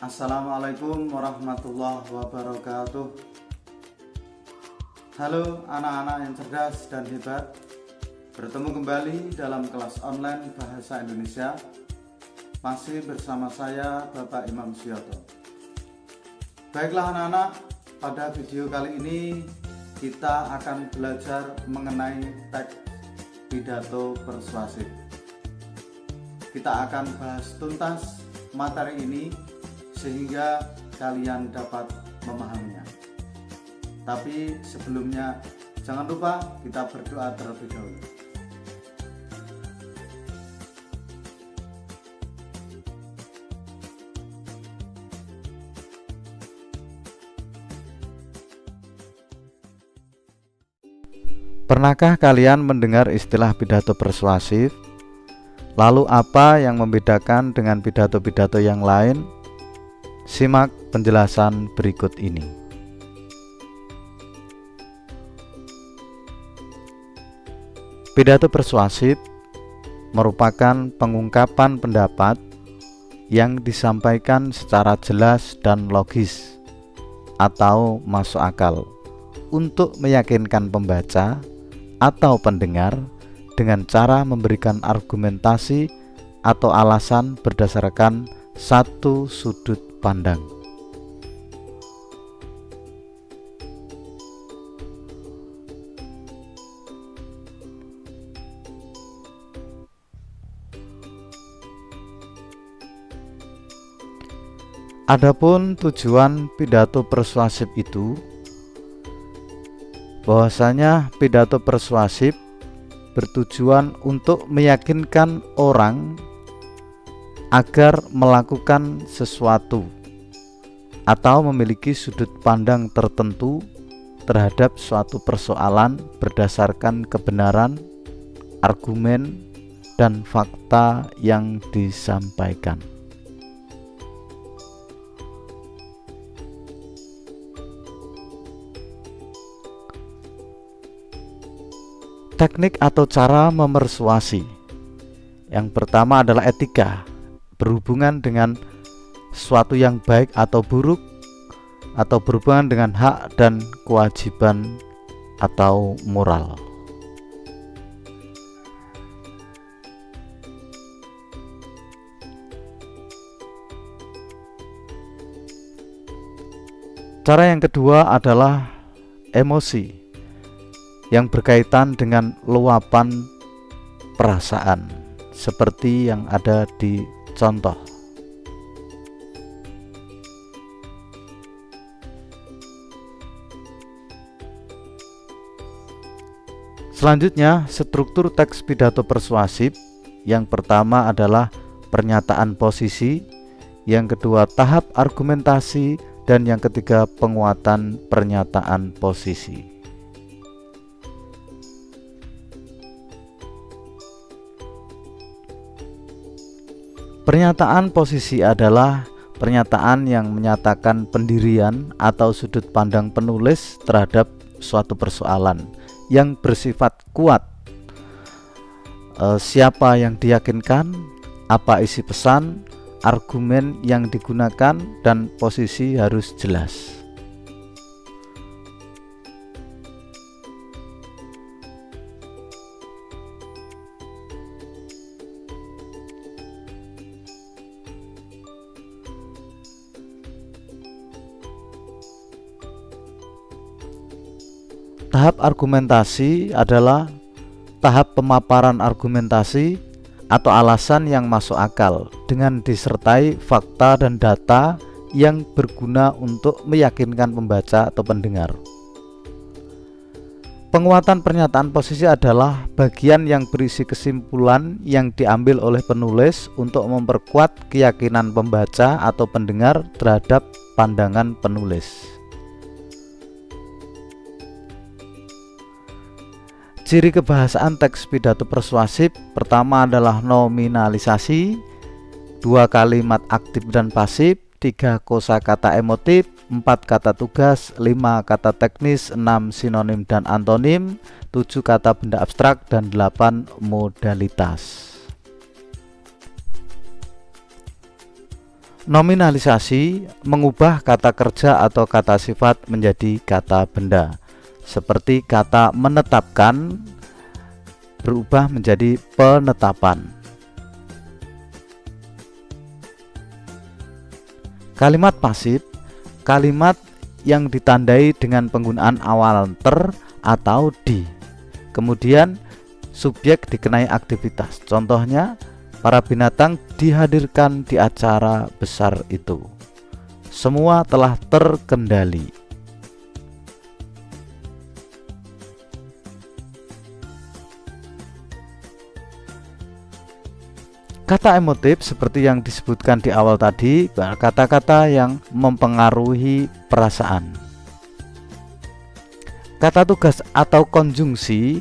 Assalamualaikum warahmatullahi wabarakatuh. Halo anak-anak yang cerdas dan hebat. Bertemu kembali dalam kelas online Bahasa Indonesia. Masih bersama saya Bapak Imam Suyoto. Baiklah anak-anak, pada video kali ini kita akan belajar mengenai teks pidato persuasif. Kita akan bahas tuntas materi ini sehingga kalian dapat memahaminya. Tapi sebelumnya jangan lupa kita berdoa terlebih dahulu. Pernahkah kalian mendengar istilah pidato persuasif? Lalu apa yang membedakan dengan pidato-pidato yang lain? Simak penjelasan berikut ini. Pidato persuasif merupakan pengungkapan pendapat yang disampaikan secara jelas dan logis atau masuk akal untuk meyakinkan pembaca atau pendengar dengan cara memberikan argumentasi atau alasan berdasarkan satu sudut pandang. Adapun tujuan pidato persuasif itu, bahwasanya pidato persuasif bertujuan untuk meyakinkan orang agar melakukan sesuatu atau memiliki sudut pandang tertentu terhadap suatu persoalan berdasarkan kebenaran, argumen, dan fakta yang disampaikan. Teknik atau cara memersuasi. Yang pertama adalah etika, berhubungan dengan sesuatu yang baik atau buruk, atau berhubungan dengan hak dan kewajiban atau moral. Cara yang kedua adalah emosi, yang berkaitan dengan luapan perasaan, seperti yang ada di contoh. Selanjutnya, struktur teks pidato persuasif. Yang pertama adalah pernyataan posisi, yang kedua tahap argumentasi, dan yang ketiga penguatan pernyataan posisi. Pernyataan posisi adalah pernyataan yang menyatakan pendirian atau sudut pandang penulis terhadap suatu persoalan yang bersifat kuat. Siapa yang diyakinkan, apa isi pesan, argumen yang digunakan, dan posisi harus jelas. Tahap argumentasi adalah tahap pemaparan argumentasi atau alasan yang masuk akal dengan disertai fakta dan data yang berguna untuk meyakinkan pembaca atau pendengar. Penguatan pernyataan posisi adalah bagian yang berisi kesimpulan yang diambil oleh penulis untuk memperkuat keyakinan pembaca atau pendengar terhadap pandangan penulis. Ciri kebahasaan teks pidato persuasif pertama adalah nominalisasi, 2 kalimat aktif dan pasif, 3 kosakata emotif, 4 kata tugas, 5 kata teknis, 6 sinonim dan antonim, 7 kata benda abstrak, dan 8 modalitas. Nominalisasi mengubah kata kerja atau kata sifat menjadi kata benda, seperti kata menetapkan berubah menjadi penetapan. Kalimat pasif, kalimat yang ditandai dengan penggunaan awalan ter atau di. Kemudian subjek dikenai aktivitas. Contohnya, para binatang dihadirkan di acara besar itu. Semua telah terkendali. Kata emotif seperti yang disebutkan di awal tadi, kata-kata yang mempengaruhi perasaan. Kata tugas atau konjungsi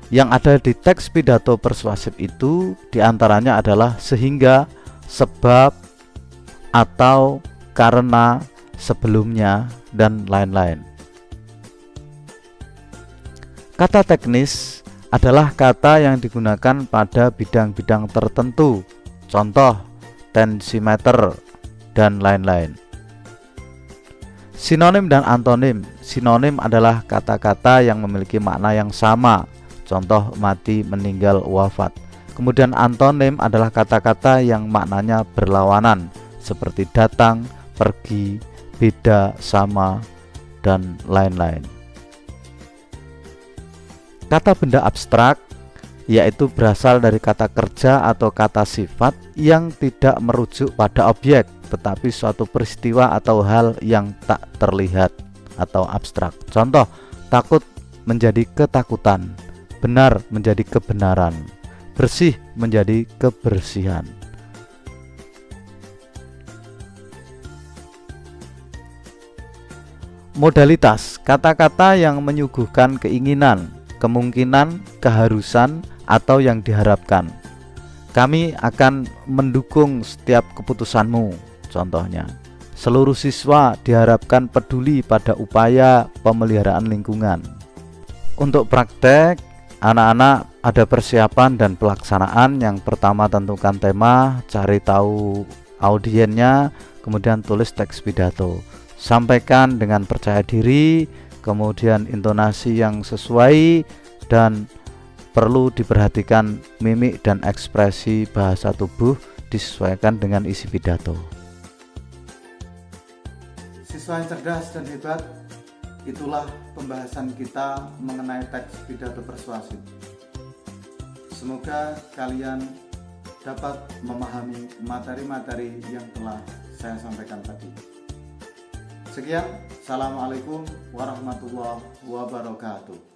yang ada di teks pidato persuasif itu diantaranya adalah sehingga, sebab, atau, karena, sebelumnya, dan lain-lain. Kata teknis adalah kata yang digunakan pada bidang-bidang tertentu, contoh tensimeter dan lain-lain. Sinonim dan antonim. Sinonim adalah kata-kata yang memiliki makna yang sama, contoh mati, meninggal, wafat. Kemudian antonim adalah kata-kata yang maknanya berlawanan, seperti datang, pergi, beda, sama, dan lain-lain. Kata benda abstrak yaitu berasal dari kata kerja atau kata sifat yang tidak merujuk pada objek, tetapi suatu peristiwa atau hal yang tak terlihat atau abstrak. Contoh, takut menjadi ketakutan, benar menjadi kebenaran, bersih menjadi kebersihan. Modalitas, kata-kata yang menyuguhkan keinginan, kemungkinan, keharusan, atau yang diharapkan. Kami akan mendukung setiap keputusanmu. Contohnya, seluruh siswa diharapkan peduli pada upaya pemeliharaan lingkungan. Untuk praktek, anak-anak ada persiapan dan pelaksanaan. Yang pertama, tentukan tema, cari tahu audiennya, kemudian tulis teks pidato. Sampaikan dengan percaya diri, kemudian intonasi yang sesuai, dan perlu diperhatikan mimik dan ekspresi bahasa tubuh disesuaikan dengan isi pidato. Siswa yang cerdas dan hebat, itulah pembahasan kita mengenai teks pidato persuasif. Semoga kalian dapat memahami materi-materi yang telah saya sampaikan tadi. Sekian, assalamualaikum warahmatullahi wabarakatuh.